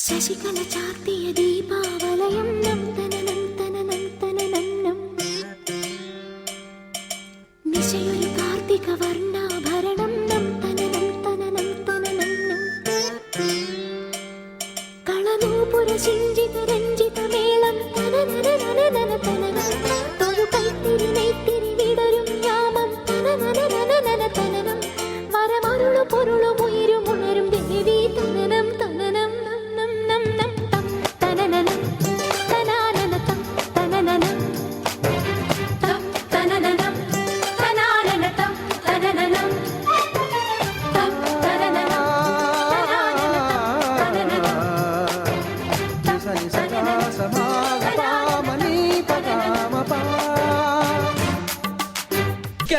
ശശികല ചാർത്തിയ ദീപാവലയം നം തനനം തനനം തനനം നിശയൊരു കാർത്തിക വർണ്ണാഭരണം നം തനനം തനനം തനനം കളനൂപുര ശിഞ്ചിത രഞ്ജിത മേളം തനനനനനന തനനം തൊഴു കൈത്തിരി നെയ്ത്തിരി വിടരും യാമം തനനനനനന തനനം വരമരുളു പൊരുളും ഉയരും ഉണരും ദേവി തനനം തനനം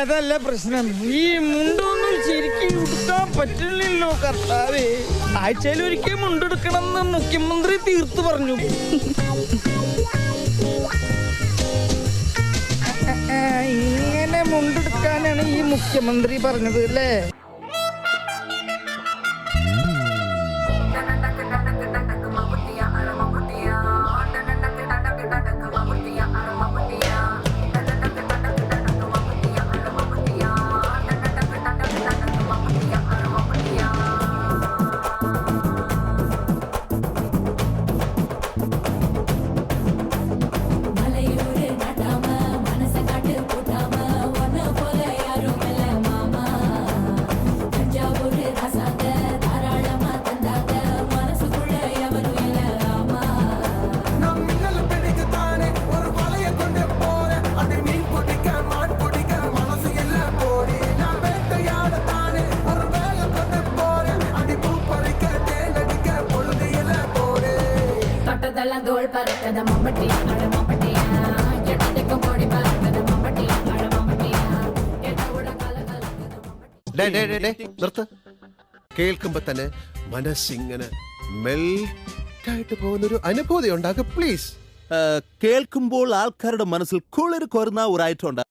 അതല്ല പ്രശ്നം. ഈ മുണ്ടൊന്നും ശരിക്കും ഉടുക്കാൻ പറ്റില്ലല്ലോ കർത്താവേ. ആഴ്ചയിൽ ഒരിക്കൽ മുണ്ടെടുക്കണം എന്ന് മുഖ്യമന്ത്രി തീർത്തു പറഞ്ഞു. ഇങ്ങനെ മുണ്ടെടുക്കാനാണ് ഈ മുഖ്യമന്ത്രി പറഞ്ഞത് അല്ലേ? കേൾക്കുമ്പോ തന്നെ മനസ്സിങ്ങനെ മെൽറ്റായിട്ട് പോകുന്നൊരു അനുഭൂതി ഉണ്ടാകും. പ്ലീസ്. കേൾക്കുമ്പോൾ ആൾക്കാരുടെ മനസ്സിൽ കുളിർ കോരുന്ന ഒരു ഐറ്റം ഉണ്ട്.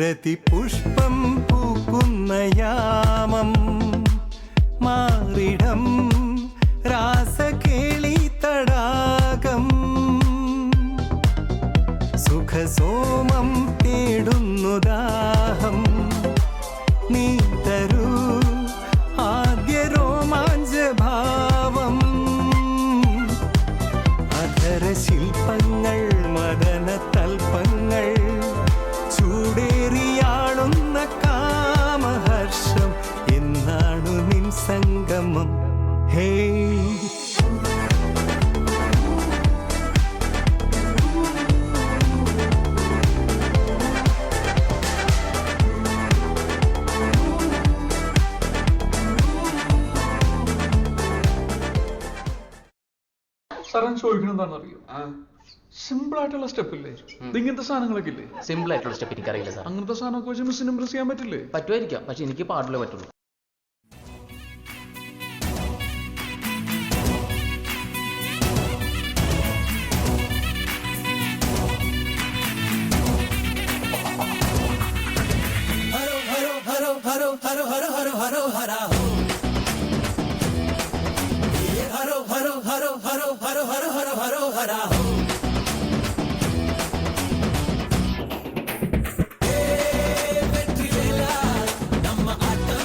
രതിപുഷ്പം പൂക്കുന്ന യാമം മാറിടം രാസകേളി തടാകം സുഖസോമം തേടുന്നു ദാഹം നീ തരൂ ആദ്യ രോമാഞ്ചഭാവം അധര ശില്പങ്ങൾ മദന തൽപ്പങ്ങൾ ചൂടേറിയാളുന്ന കാമഹർഷം എന്നാണു നിൻ സംഗമം. ഹേ സാറൻ ചോദിക്കണം എന്താണെന്ന് അറിയോ? സിമ്പിൾ ആയിട്ടുള്ള സ്റ്റെപ്പ് ഇല്ലേ? ഇങ്ങനത്തെ സാധനങ്ങളൊക്കെ ഇല്ലേ? സിമ്പിൾ ആയിട്ടുള്ള സ്റ്റെപ്പ് എനിക്കറിയില്ല സാർ. അങ്ങനത്തെ സാധനമൊക്കെ വെച്ച് മിസ്സിന് ഇംപ്രസ് ചെയ്യാൻ പറ്റില്ലേ? പറ്റുമായിരിക്കാം, പക്ഷെ എനിക്ക് പാടില്ലേ പറ്റുള്ളൂ. വെற்றிവേല നമ്മ ആട്ടം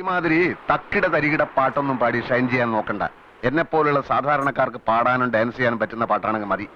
ഇമാതിരി തക്കിട തരികിട പാട്ടൊന്നും പാടി ഷൈൻ ചെയ്യാൻ നോക്കണ്ട. എന്നെ പോലുള്ള സാധാരണക്കാർക്ക് പാടാനും ഡാൻസ് ചെയ്യാനും പറ്റുന്ന പാട്ടാണെങ്കിൽ മതി.